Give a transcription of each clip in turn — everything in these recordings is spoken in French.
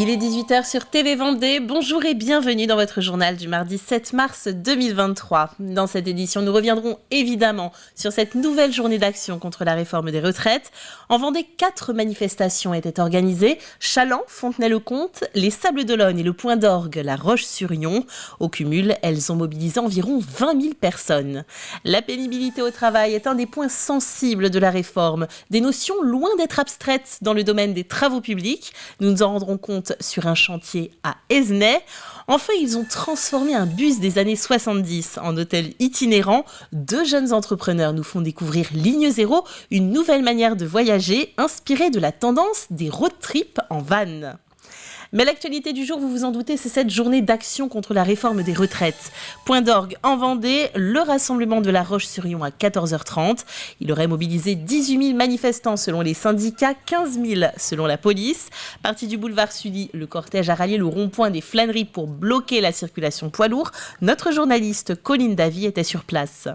Il est 18h sur TV Vendée. Bonjour et bienvenue dans votre journal du mardi 7 mars 2023. Dans cette édition, nous reviendrons évidemment sur cette nouvelle journée d'action contre la réforme des retraites. En Vendée, 4 manifestations étaient organisées. Chaland, Fontenay-le-Comte, les Sables d'Olonne et le Point d'Orgue, la Roche-sur-Yon. Au cumul, elles ont mobilisé environ 20 000 personnes. La pénibilité au travail est un des points sensibles de la réforme. Des notions loin d'être abstraites dans le domaine des travaux publics. Nous nous en rendrons compte sur un chantier à Esnay. Enfin, ils ont transformé un bus des années 70 en hôtel itinérant. 2 jeunes entrepreneurs nous font découvrir Ligne Zéro, une nouvelle manière de voyager inspirée de la tendance des road trips en van. Mais l'actualité du jour, vous vous en doutez, c'est cette journée d'action contre la réforme des retraites. Point d'orgue en Vendée, le rassemblement de la Roche-sur-Yon à 14h30. Il aurait mobilisé 18 000 manifestants selon les syndicats, 15 000 selon la police. Parti du boulevard Sully, le cortège a rallié le rond-point des Flâneries pour bloquer la circulation poids lourd. Notre journaliste Colline Davy était sur place.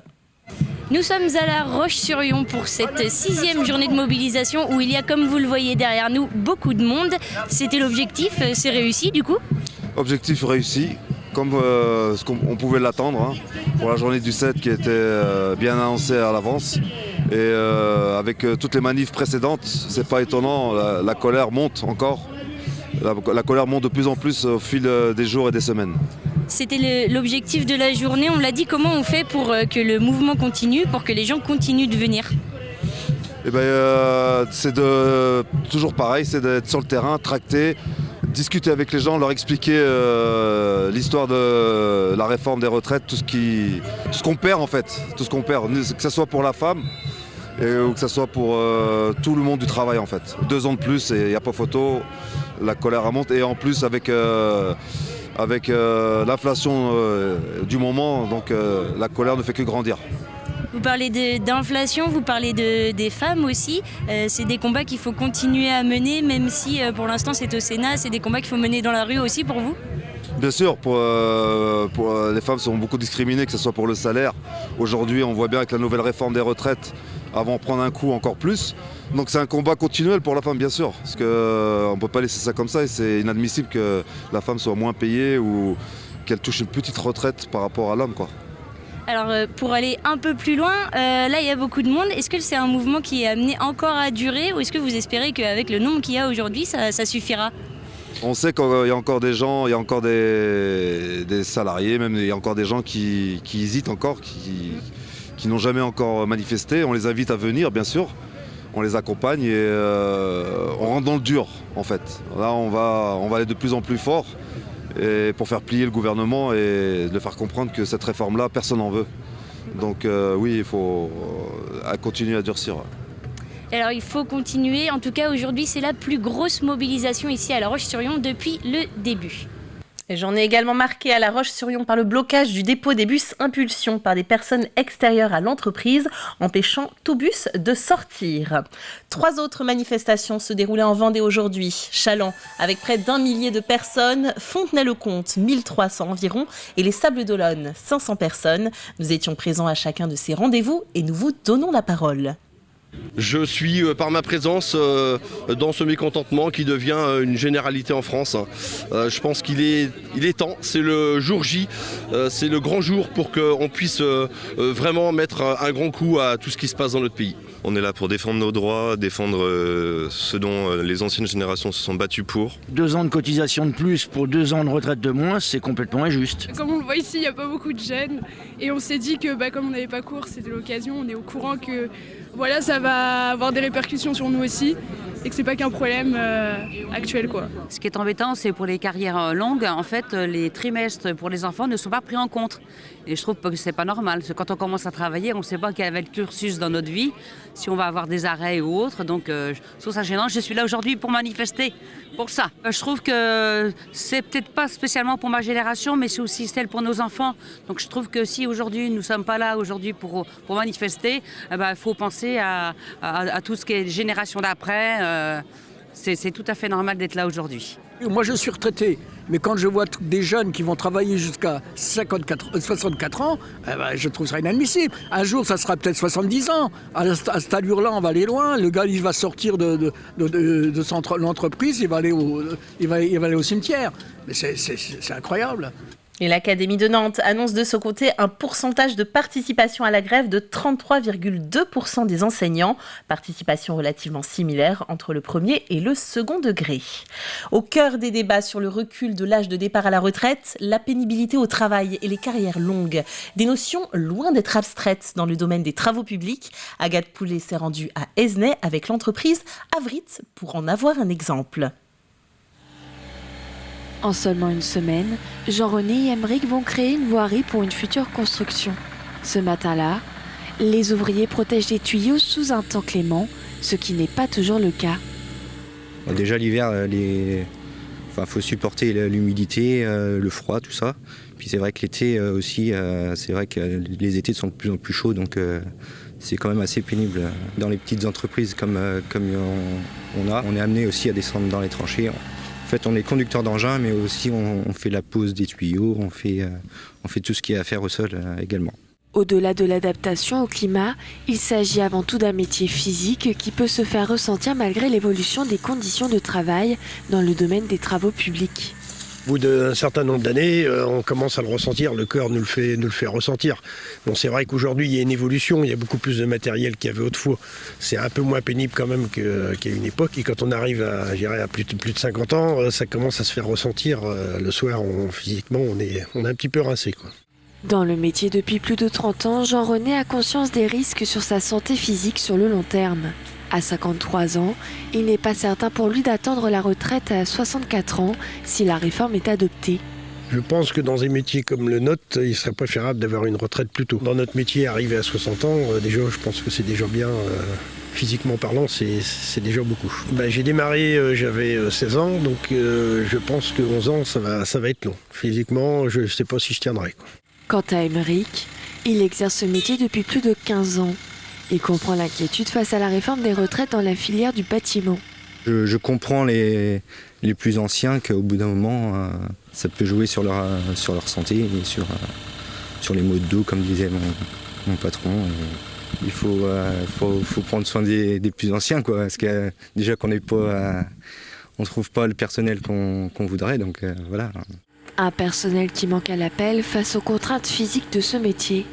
Nous sommes à la Roche-sur-Yon pour cette 6e journée de mobilisation où il y a, comme vous le voyez derrière nous, beaucoup de monde. C'était l'objectif, c'est réussi du coup ? Objectif réussi, comme ce qu'on pouvait l'attendre pour la journée du 7 qui était bien annoncée à l'avance. Et avec toutes les manifs précédentes, c'est pas étonnant, la colère monte encore. La colère monte de plus en plus au fil des jours et des semaines. C'était l'objectif de la journée, on l'a dit, comment on fait pour que le mouvement continue, pour que les gens continuent de venir ? C'est toujours pareil, c'est d'être sur le terrain, tracter, discuter avec les gens, leur expliquer l'histoire de la réforme des retraites, tout ce qu'on perd en fait, tout ce qu'on perd, que ce soit pour la femme ou que ce soit pour tout le monde du travail en fait. 2 ans de plus et il n'y a pas photo, la colère remonte et en plus avec l'inflation du moment, donc la colère ne fait que grandir. Vous parlez d'inflation, vous parlez des femmes aussi. C'est des combats qu'il faut continuer à mener, même si pour l'instant c'est au Sénat. C'est des combats qu'il faut mener dans la rue aussi pour vous ? Bien sûr, les femmes sont beaucoup discriminées, que ce soit pour le salaire. Aujourd'hui, on voit bien avec la nouvelle réforme des retraites, elles vont prendre un coup encore plus. Donc c'est un combat continuel pour la femme, bien sûr, parce qu'on ne peut pas laisser ça comme ça et c'est inadmissible que la femme soit moins payée ou qu'elle touche une petite retraite par rapport à l'homme, quoi. Alors pour aller un peu plus loin, là il y a beaucoup de monde. Est-ce que c'est un mouvement qui est amené encore à durer ou est-ce que vous espérez qu'avec le nombre qu'il y a aujourd'hui, ça suffira ? On sait qu'il y a encore des gens, il y a encore des salariés, même il y a encore des gens qui hésitent encore, qui n'ont jamais encore manifesté. On les invite à venir, bien sûr. On les accompagne et on rentre dans le dur, en fait. Là, on va aller de plus en plus fort et pour faire plier le gouvernement et le faire comprendre que cette réforme-là, personne n'en veut. Donc oui, il faut continuer à durcir. Alors il faut continuer, en tout cas aujourd'hui c'est la plus grosse mobilisation ici à La Roche-sur-Yon depuis le début. Et j'en ai également marqué à La Roche-sur-Yon par le blocage du dépôt des bus Impulsion par des personnes extérieures à l'entreprise, empêchant tout bus de sortir. 3 autres manifestations se déroulaient en Vendée aujourd'hui. Chaland, avec près d'1 millier de personnes, Fontenay-le-Comte, 1300 environ, et les Sables d'Olonne, 500 personnes. Nous étions présents à chacun de ces rendez-vous et nous vous donnons la parole. Je suis par ma présence dans ce mécontentement qui devient une généralité en France. Je pense qu'il est temps, c'est le jour J, c'est le grand jour pour qu'on puisse vraiment mettre un grand coup à tout ce qui se passe dans notre pays. On est là pour défendre nos droits, défendre ce dont les anciennes générations se sont battues pour. 2 ans de cotisation de plus pour 2 ans de retraite de moins, c'est complètement injuste. Comme on le voit ici, il n'y a pas beaucoup de jeunes et on s'est dit que comme on n'avait pas cours, c'était l'occasion, on est au courant que voilà, ça va avoir des répercussions sur nous aussi et que c'est pas qu'un problème actuel, quoi. Ce qui est embêtant, c'est pour les carrières longues, en fait, les trimestres pour les enfants ne sont pas pris en compte. Et je trouve que c'est pas normal, parce que quand on commence à travailler, on ne sait pas quel va être le cursus dans notre vie, si on va avoir des arrêts ou autres. Donc je trouve ça gênant. Je suis là aujourd'hui pour manifester pour ça. Je trouve que c'est peut-être pas spécialement pour ma génération, mais c'est aussi celle pour nos enfants. Donc je trouve que si aujourd'hui nous ne sommes pas là aujourd'hui pour manifester, il faut penser à tout ce qui est génération d'après. C'est tout à fait normal d'être là aujourd'hui. Moi je suis retraité, Mais quand je vois des jeunes qui vont travailler jusqu'à 64 ans, je trouve ça inadmissible. Un jour, ça sera peut-être 70 ans. À cette allure-là, on va aller loin. Le gars, il va sortir de l'entreprise, il va aller au cimetière. Mais c'est incroyable. Et l'Académie de Nantes annonce de son côté un pourcentage de participation à la grève de 33,2% des enseignants, participation relativement similaire entre le premier et le second degré. Au cœur des débats sur le recul de l'âge de départ à la retraite, la pénibilité au travail et les carrières longues, des notions loin d'être abstraites dans le domaine des travaux publics. Agathe Poulet s'est rendue à Esnay avec l'entreprise Avrit pour en avoir un exemple. En seulement une semaine, Jean-René et Aymeric vont créer une voirie pour une future construction. Ce matin-là, les ouvriers protègent les tuyaux sous un temps clément, ce qui n'est pas toujours le cas. Déjà l'hiver, faut supporter l'humidité, le froid, tout ça. Puis c'est vrai que l'été aussi, c'est vrai que les étés sont de plus en plus chauds, donc c'est quand même assez pénible. Dans les petites entreprises comme on est amené aussi à descendre dans les tranchées. En fait, on est conducteur d'engin, mais aussi on fait la pose des tuyaux, on fait tout ce qu'il y a à faire au sol également. Au-delà de l'adaptation au climat, il s'agit avant tout d'un métier physique qui peut se faire ressentir malgré l'évolution des conditions de travail dans le domaine des travaux publics. Au bout d'un certain nombre d'années, on commence à le ressentir, le cœur nous le fait ressentir. Bon, c'est vrai qu'aujourd'hui, il y a une évolution, il y a beaucoup plus de matériel qu'il y avait autrefois. C'est un peu moins pénible quand même qu'à une époque. Et quand on arrive à plus de 50 ans, ça commence à se faire ressentir. Le soir, physiquement, on est un petit peu rincé, quoi. Dans le métier depuis plus de 30 ans, Jean-René a conscience des risques sur sa santé physique sur le long terme. À 53 ans, il n'est pas certain pour lui d'attendre la retraite à 64 ans si la réforme est adoptée. Je pense que dans des métiers comme le nôtre, il serait préférable d'avoir une retraite plus tôt. Dans notre métier, arriver à 60 ans, déjà, je pense que c'est déjà bien. Physiquement parlant, c'est déjà beaucoup. J'ai démarré, j'avais 16 ans, donc je pense que 11 ans, ça va être long. Physiquement, je ne sais pas si je tiendrai, quoi. Quant à Aymeric, il exerce ce métier depuis plus de 15 ans. Il comprend l'inquiétude face à la réforme des retraites dans la filière du bâtiment. Je comprends les plus anciens qu'au bout d'un moment, ça peut jouer sur leur santé et sur les maux de dos, comme disait mon patron. Il faut prendre soin des plus anciens, quoi, parce que déjà qu'on on trouve pas le personnel qu'on voudrait, donc voilà. Un personnel qui manque à l'appel face aux contraintes physiques de ce métier.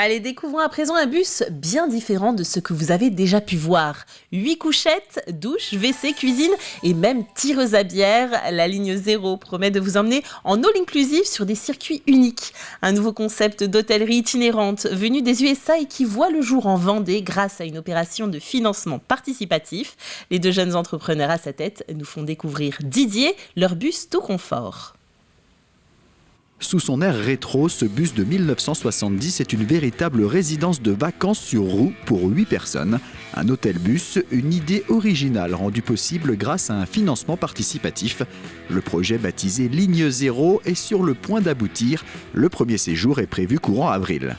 Allez, découvrons à présent un bus bien différent de ce que vous avez déjà pu voir. 8 couchettes, douche, WC, cuisine et même tireuse à bière. La ligne 0 promet de vous emmener en all-inclusive sur des circuits uniques. Un nouveau concept d'hôtellerie itinérante venu des USA et qui voit le jour en Vendée grâce à une opération de financement participatif. Les deux jeunes entrepreneurs à sa tête nous font découvrir Didier, leur bus tout confort. Sous son air rétro, ce bus de 1970 est une véritable résidence de vacances sur roues pour 8 personnes. Un hôtel-bus, une idée originale rendue possible grâce à un financement participatif. Le projet baptisé Ligne 0 est sur le point d'aboutir. Le premier séjour est prévu courant avril.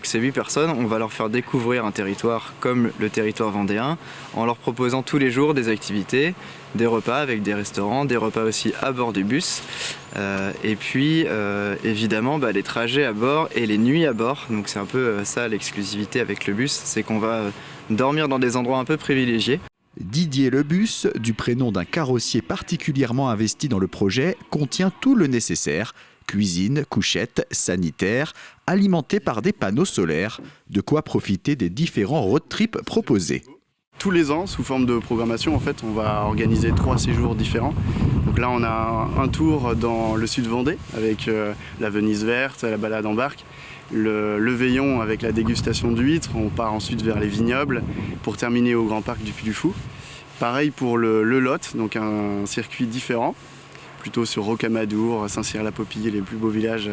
Ces 8 personnes, on va leur faire découvrir un territoire comme le territoire vendéen en leur proposant tous les jours des activités, des repas avec des restaurants, des repas aussi à bord du bus et puis évidemment les trajets à bord et les nuits à bord. Donc c'est un peu ça l'exclusivité avec le bus, c'est qu'on va dormir dans des endroits un peu privilégiés. Didier le bus, du prénom d'un carrossier particulièrement investi dans le projet, contient tout le nécessaire. Cuisine, couchette, sanitaire, alimenté par des panneaux solaires, de quoi profiter des différents road trips proposés. Tous les ans, sous forme de programmation, en fait, on va organiser 3 séjours différents. Donc là, on a un tour dans le sud Vendée avec la Venise verte, la balade en barque, le Veillon avec la dégustation d'huîtres. On part ensuite vers les vignobles pour terminer au Grand Parc du Puy du Fou. Pareil pour le Lot, donc un circuit différent, plutôt sur Rocamadour, Saint-Cyr-la-Popille, les plus beaux villages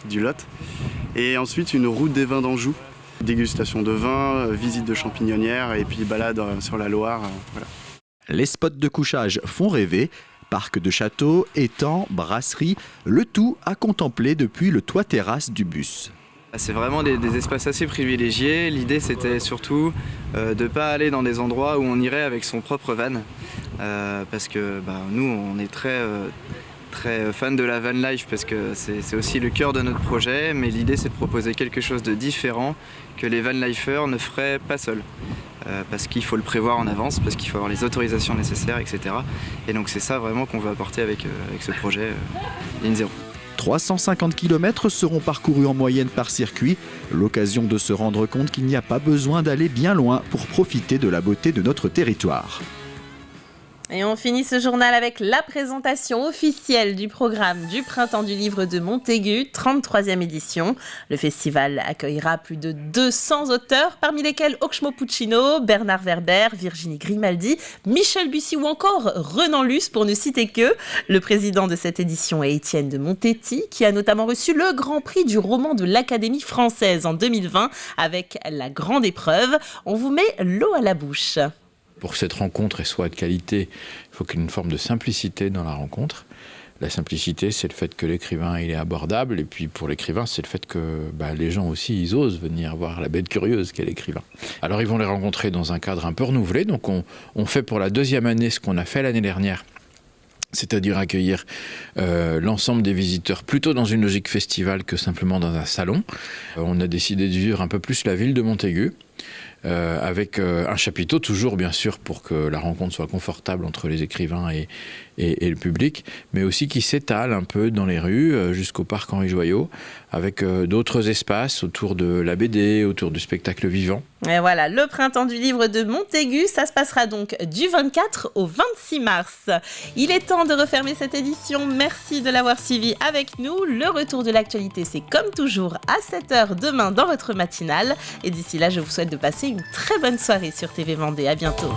du Lot. Et ensuite une route des vins d'Anjou, dégustation de vin, visite de champignonnières et puis balade sur la Loire. Voilà. Les spots de couchage font rêver. Parc de châteaux, étangs, brasserie, le tout à contempler depuis le toit-terrasse du bus. C'est vraiment des espaces assez privilégiés. L'idée c'était surtout de ne pas aller dans des endroits où on irait avec son propre van. parce que nous on est très fan de la van life parce que c'est aussi le cœur de notre projet, mais l'idée c'est de proposer quelque chose de différent que les van lifers ne feraient pas seuls. Parce qu'il faut le prévoir en avance, parce qu'il faut avoir les autorisations nécessaires, etc. Et donc c'est ça vraiment qu'on veut apporter avec ce projet Ligne Zéro. 350 km seront parcourus en moyenne par circuit, l'occasion de se rendre compte qu'il n'y a pas besoin d'aller bien loin pour profiter de la beauté de notre territoire. Et on finit ce journal avec la présentation officielle du programme du Printemps du Livre de Montaigu, 33e édition. Le festival accueillera plus de 200 auteurs, parmi lesquels Oxmo Puccino, Bernard Werber, Virginie Grimaldi, Michel Bussy ou encore Renan Luce, pour ne citer que. Le président de cette édition est Étienne de Montetti, qui a notamment reçu le Grand Prix du roman de l'Académie française en 2020 avec La Grande Épreuve. On vous met l'eau à la bouche. Pour que cette rencontre soit de qualité, il faut qu'il y ait une forme de simplicité dans la rencontre. La simplicité, c'est le fait que l'écrivain il est abordable, et puis pour l'écrivain, c'est le fait que les gens aussi, ils osent venir voir la bête curieuse qu'est l'écrivain. Alors ils vont les rencontrer dans un cadre un peu renouvelé, donc on fait pour la 2e année ce qu'on a fait l'année dernière, c'est-à-dire accueillir l'ensemble des visiteurs plutôt dans une logique festival que simplement dans un salon. On a décidé de vivre un peu plus la ville de Montaigu, avec un chapiteau toujours bien sûr pour que la rencontre soit confortable entre les écrivains et le public, mais aussi qui s'étale un peu dans les rues jusqu'au parc Henri Joyaux, avec d'autres espaces autour de la BD, autour du spectacle vivant. Et voilà, le Printemps du Livre de Montaigu, ça se passera donc du 24 au 26 mars. Il est temps de refermer cette édition. Merci de l'avoir suivi avec nous. Le retour de l'actualité, c'est comme toujours à 7h demain dans votre matinale. Et d'ici là, je vous souhaite de passer une très bonne soirée sur TV Vendée. À bientôt.